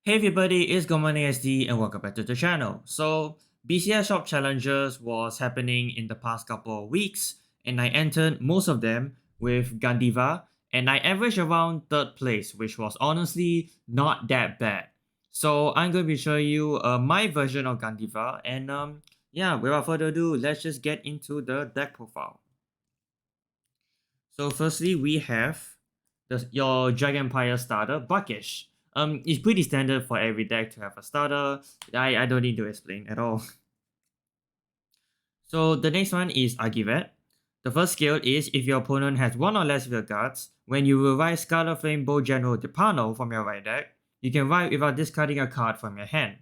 Hey everybody, it's Gomani SD and welcome back to the channel. So, BCS Shop challenges was happening in the past couple of weeks and I entered most of them with Gandeeva and I averaged around 3rd place, which was honestly not that bad. So, I'm going to be showing you my version of Gandeeva and yeah, without further ado, let's just get into the deck profile. So firstly, we have your Dragon Empire starter, Buckish. It's pretty standard for every deck to have a starter. I don't need to explain at all. So the next one is Argivet. The first skill is if your opponent has one or less rear guards, when you revive Scarlet Flame Bow General Depano from your right deck, you can wipe without discarding a card from your hand.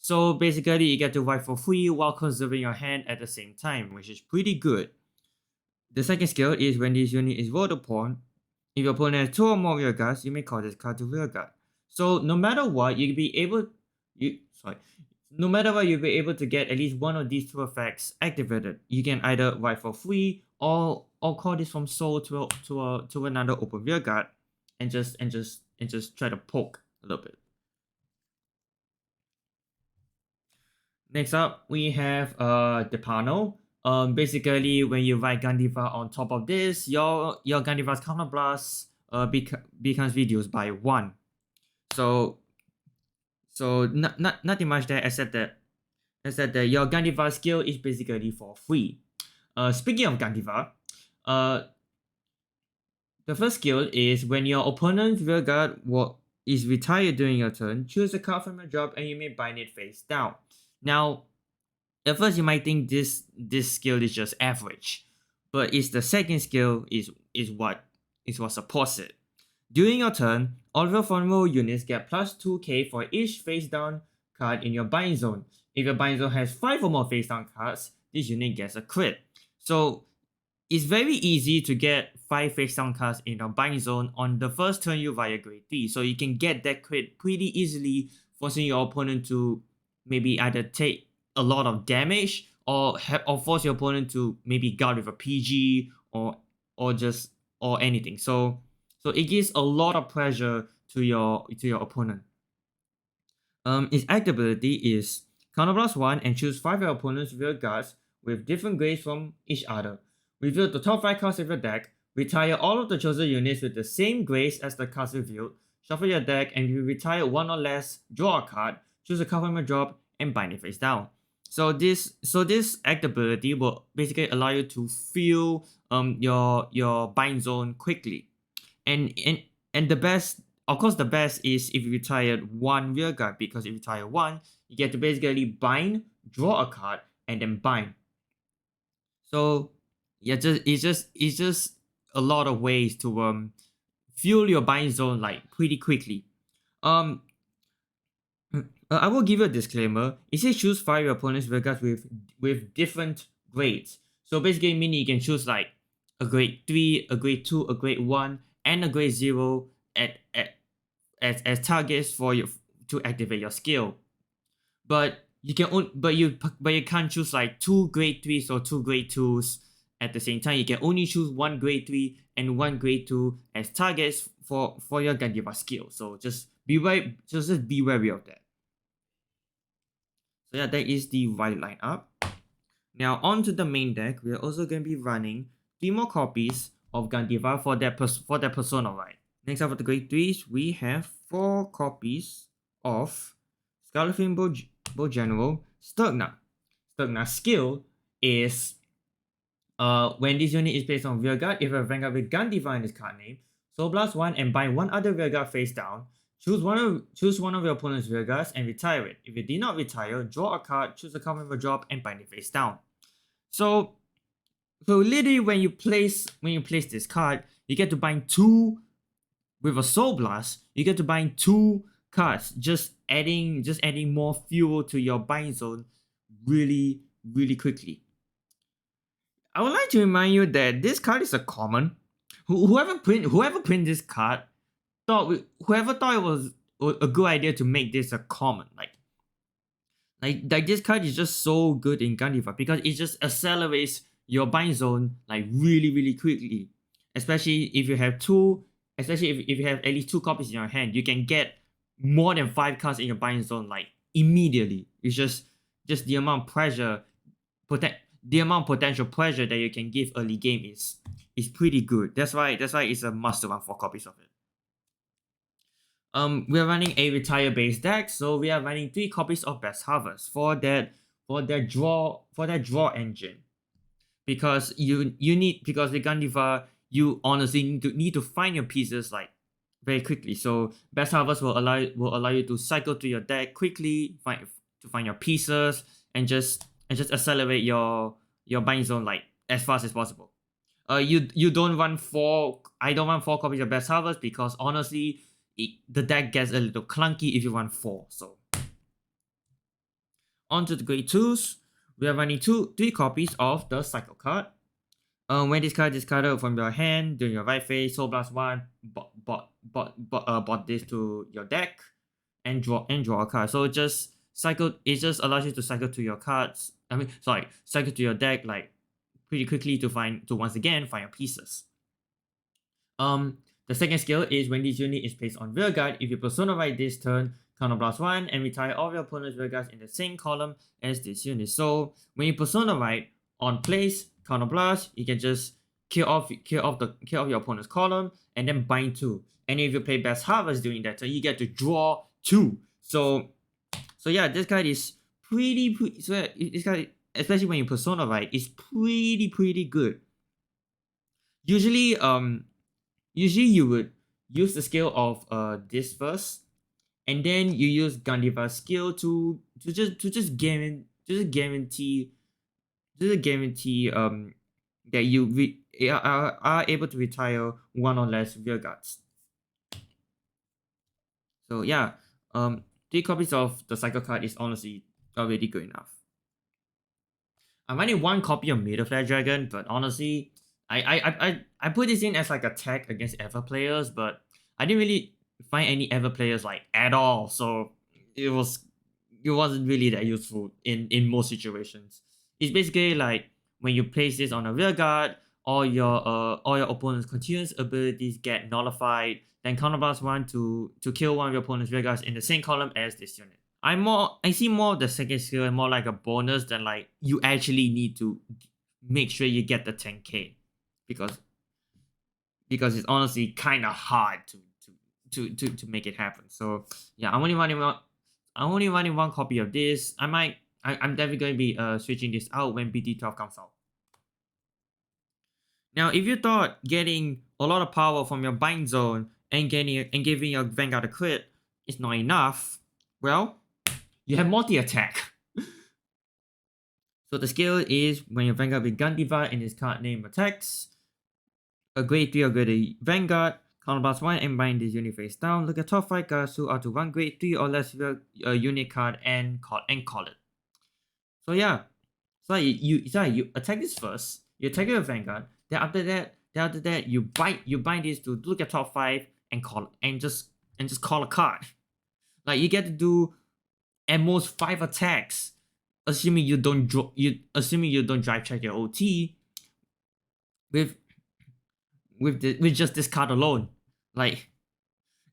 So basically, you get to wipe for free while conserving your hand at the same time, which is pretty good. The second skill is when this unit is rolled upon, if your opponent has 2 or more rear guards, you may call this card to rear guard. So no matter what, you'll be able to get at least one of these 2 effects activated. You can either wipe for free or call this from soul to another open rear guard and just try to poke a little bit. Next up, we have Depano. Basically, when you write Gandeeva on top of this, your Gandeeva's counterblast becomes reduced by 1. So nothing much there except that your Gandeeva skill is basically for free. Speaking of Gandeeva, the first skill is when your opponent's rear guard is retired during your turn, choose a card from your drop and you may bind it face down. Now, at first you might think this skill is just average, but it's the second skill is what supports it. During your turn, all of your vulnerable units get plus 2k for each face down card in your bind zone. If your bind zone has 5 or more face down cards, this unit gets a crit. So it's very easy to get 5 face down cards in your bind zone on the first turn you via grade 3. So you can get that crit pretty easily, forcing your opponent to maybe either take a lot of damage or force your opponent to maybe guard with a PG or anything. So it gives a lot of pressure to your opponent. Its active ability is counterblast 1 and choose 5 of your opponent's rear guards with different grades from each other. Reveal the top 5 cards of your deck, retire all of the chosen units with the same grades as the cards revealed, shuffle your deck, and if you retire 1 or less, draw a card, choose a card from your drop, and bind it face down. So this act ability will basically allow you to fill your bind zone quickly. And the best, of course, the best is if you retire 1 rear guard, because if you retire 1, you get to basically bind, draw a card, and then bind. So yeah, it's just a lot of ways to fuel your bind zone like pretty quickly. I will give you a disclaimer. It says choose 5 of your opponent's rear guards with different grades. So basically meaning you can choose like a grade 3, a grade 2, a grade 1, and a grade 0 as targets for you to activate your skill. But you can't choose like 2 grade 3s or 2 grade 2s at the same time. You can only choose 1 grade 3 and 1 grade 2 as targets for your Gandeeva skill. So just be wary of that. So yeah, that is the right lineup. Now on to the main deck. We are also going to be running 3 more copies of Gandeeva for that persona right. Next up for the grade 3s, we have 4 copies of Scarlet Flame Bow General Sturgna. Sturgna's skill is when this unit is placed on rear guard, if a Vanguard with Gandeeva in its card name, Soul Blast 1 and bind 1 other rear guard face down. Choose one of your opponent's rear guards and retire it. If it did not retire, draw a card, choose a card from your drop, and bind it face down. So literally when you place this card, you get to bind 2 with a Soul Blast. You get to bind 2 cards, just adding more fuel to your bind zone really quickly. I would like to remind you that this card is a common. Whoever print this card whoever thought it was a good idea to make this a common. Like this card is just so good in Gandeeva because it just accelerates your bind zone like really quickly. Especially if you have if you have at least 2 copies in your hand, you can get more than 5 cards in your buying zone like immediately. It's just the amount of pressure, the amount of potential pressure that you can give early game is pretty good. That's why it's a must to run 4 copies of it. We are running a retire based deck, so we are running 3 copies of Best Harvest for that draw engine. Because because with Gandeeva, you honestly need to find your pieces like very quickly. So Best Harvest will allow you to cycle through your deck quickly, find your pieces, and just accelerate your buying zone like as fast as possible. You don't run 4. I don't run 4 copies of Best Harvest because honestly, the deck gets a little clunky if you run 4. So on to the grade 2s. We are running 3 copies of the Cycle card. When this card is discarded from your hand during your right phase, Soul Blast 1 bought this to your deck and draw a card. So it just allows you to cycle to your cards. Cycle to your deck like pretty quickly to once again find your pieces. The second skill is when this unit is placed on rearguard, if you Persona Ride this turn, counterblast 1 and retire all your opponent's rearguards in the same column as this unit. So when you Persona Ride on place, counterblast, you can just kill off your opponent's column and then bind 2. And if you play Best Harvest during that turn, you get to draw 2. So yeah, this card is pretty so this card, especially when you Persona Ride, is pretty good. Usually you would use the skill of this first, and then you use Gandeeva's skill to just guarantee that you are able to retire 1 or less rearguards. So yeah, 3 copies of the Cycle card is honestly already good enough. I'm running 1 copy of Middle Flare Dragon, but honestly, I put this in as like a tech against Ever players, but I didn't really find any Ever players like at all, so it wasn't really that useful in most situations. It's basically like when you place this on a rearguard, all your opponent's continuous abilities get nullified, then counterblast 1 to kill one of your opponent's rearguards in the same column as this unit. I see more of the second skill more like a bonus than like you actually need to make sure you get the 10k, because it's honestly kind of hard to make it happen. So yeah, I'm only running 1 copy of this. I'm definitely going to be switching this out when BT12 comes out. Now, if you thought getting a lot of power from your bind zone and giving your Vanguard a crit is not enough, well, you have multi-attack. So the skill is when your Vanguard with Gandeeva and his card name attacks, a grade 3 or greater Vanguard, counterblast 1 and bind this unit face down. Look at top 5 cards who are to 1 grade 3 or less unit card and call it. So yeah, you attack this first, you attack your Vanguard, then after that you bind this to look at top 5 and just call a card. Like you get to do at most 5 attacks, assuming you don't drive check your OT with just this card alone. Like,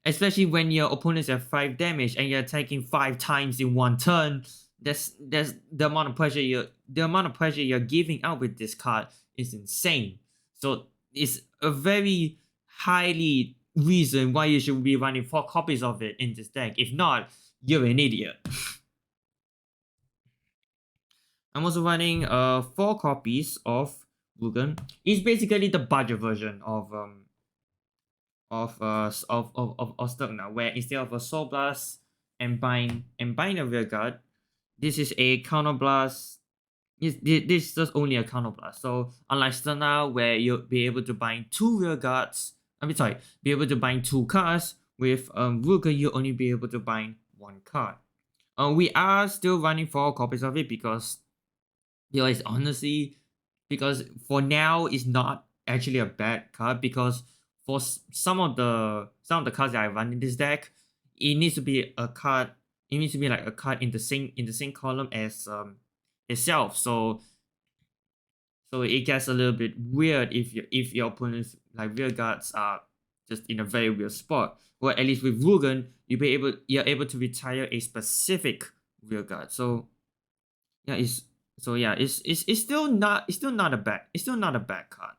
especially when your opponents have 5 damage and you're attacking 5 times in 1 turn, that's the amount of pressure you're giving out with this card is insane. So it's a very highly reason why you should be running 4 copies of it in this deck. If not, you're an idiot. I'm also running 4 copies of Rugen. It's basically the budget version of Stuck now, where instead of a Soul Blast and bind a rearguard, this is a counterblast. This is just only a counterblast. So unlike Stuck now, where you'll be able to bind 2 rearguards, be able to bind 2 cards. With Rugen, you'll only be able to bind 1 card. We are still running 4 copies of it because it's honestly, because for now it's not actually a bad card, because for some of the cards that I run in this deck, it needs to be a card. It needs to be like a card in the same column as itself. So it gets a little bit weird if your opponent's like rear guards are just in a very weird spot. Or at least with Rugen, you're able to retire a specific rear guard. Yeah, it's still not a bad card,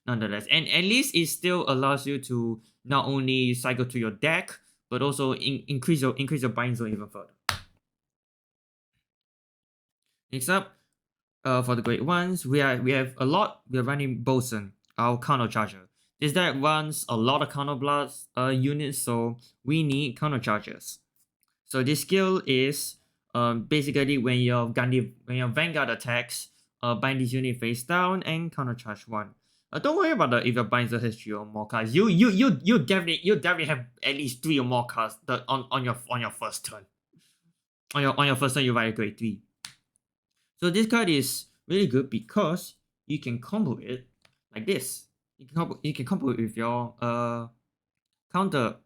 nonetheless. And at least it still allows you to not only cycle to your deck, but also increase your bind zone even further. Next up, for the great ones, we have a lot. We are running Bosun, our counter charger. This deck runs a lot of counter blast units, so we need counter chargers. So this skill is basically when your Vanguard attacks, bind this unit face down and counter charge one. Don't worry about if your binder has 3 or more cards. You definitely have at least 3 or more cards on your first turn. On your first turn, you write a grade 3. So this card is really good because you can combo it like this. You can combo it with your counter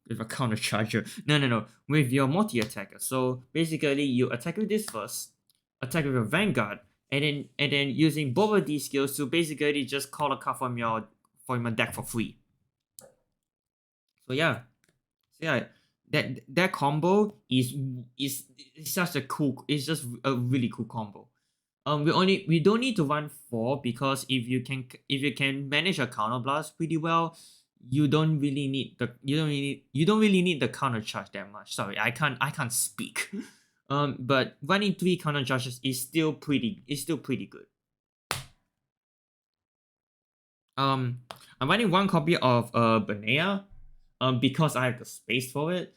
with a counter charger. No, with your multi attacker. So basically, you attack with this first, attack with your Vanguard, and then using both of these skills to basically just call a card from your deck for free. So yeah, that combo is such a cool. It's just a really cool combo. We don't need to run 4 because if you can manage a counter blast pretty well, you don't really need the counter charge that much. Sorry, I can't speak. But running 3 counter charges is still pretty good. I'm running 1 copy of Banea, because I have the space for it.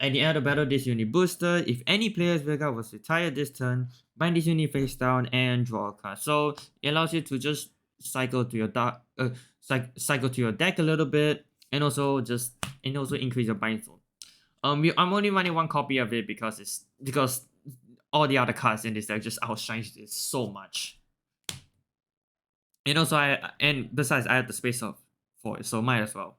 At the end of battle, this unit booster. If any player's Vanguard was retired this turn, bind this unit face down and draw a card. So it allows you to just cycle to your cycle to your deck a little bit, and also increase your bind zone. I'm only running 1 copy of it because all the other cards in this deck just outshines it so much. And also besides I have the space for it, so might as well.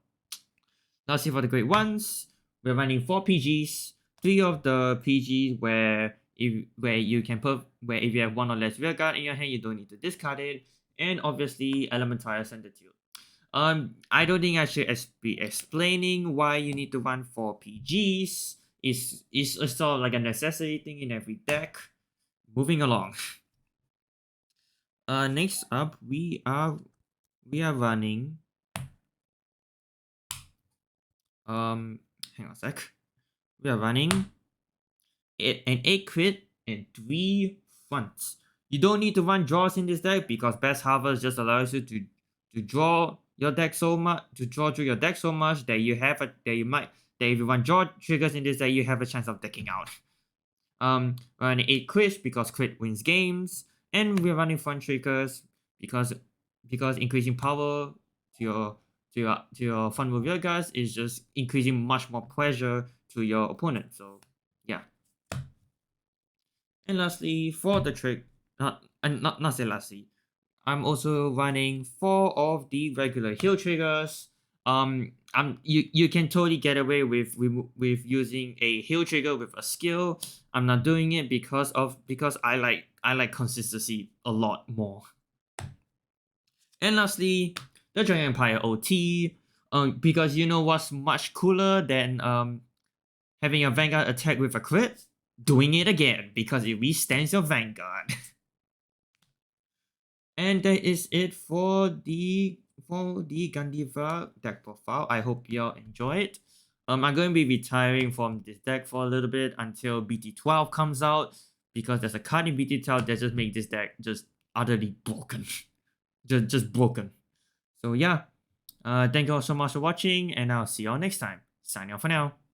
Now see for the great ones. We're running 4 PGs. 3 of the PGs where if you have 1 or less rear guard in your hand, you don't need to discard it. And obviously Elemental Ascendantude. I don't think I should be explaining why you need to run 4 PGs. It's sort of like a necessity thing in every deck. Moving along. Next up we are running hang on a sec. We are running an 8 crit and 3 fronts. You don't need to run draws in this deck because Best Harvest just allows you to draw your deck so much, through your deck so much that if you run draw triggers in this deck, you have a chance of decking out. Running 8 crits because crit wins games, and we're running front triggers because increasing power to your front move your guys is just increasing much more pressure to your opponent. So yeah. And lastly, for the trick, not say lastly, I'm also running 4 of the regular heal triggers. You can totally get away with using a heal trigger with a skill. I'm not doing it because I like consistency a lot more. And lastly, the Dragon Empire OT. Because you know what's much cooler than having a Vanguard attack with a crit? Doing it again, because it restants your Vanguard. And that is it for the Gandeeva deck profile. I hope y'all enjoyed. I'm going to be retiring from this deck for a little bit until BT12 comes out, because there's a card in BT12 that just makes this deck just utterly broken. just broken. So yeah, thank you all so much for watching, and I'll see y'all next time. Signing off for now.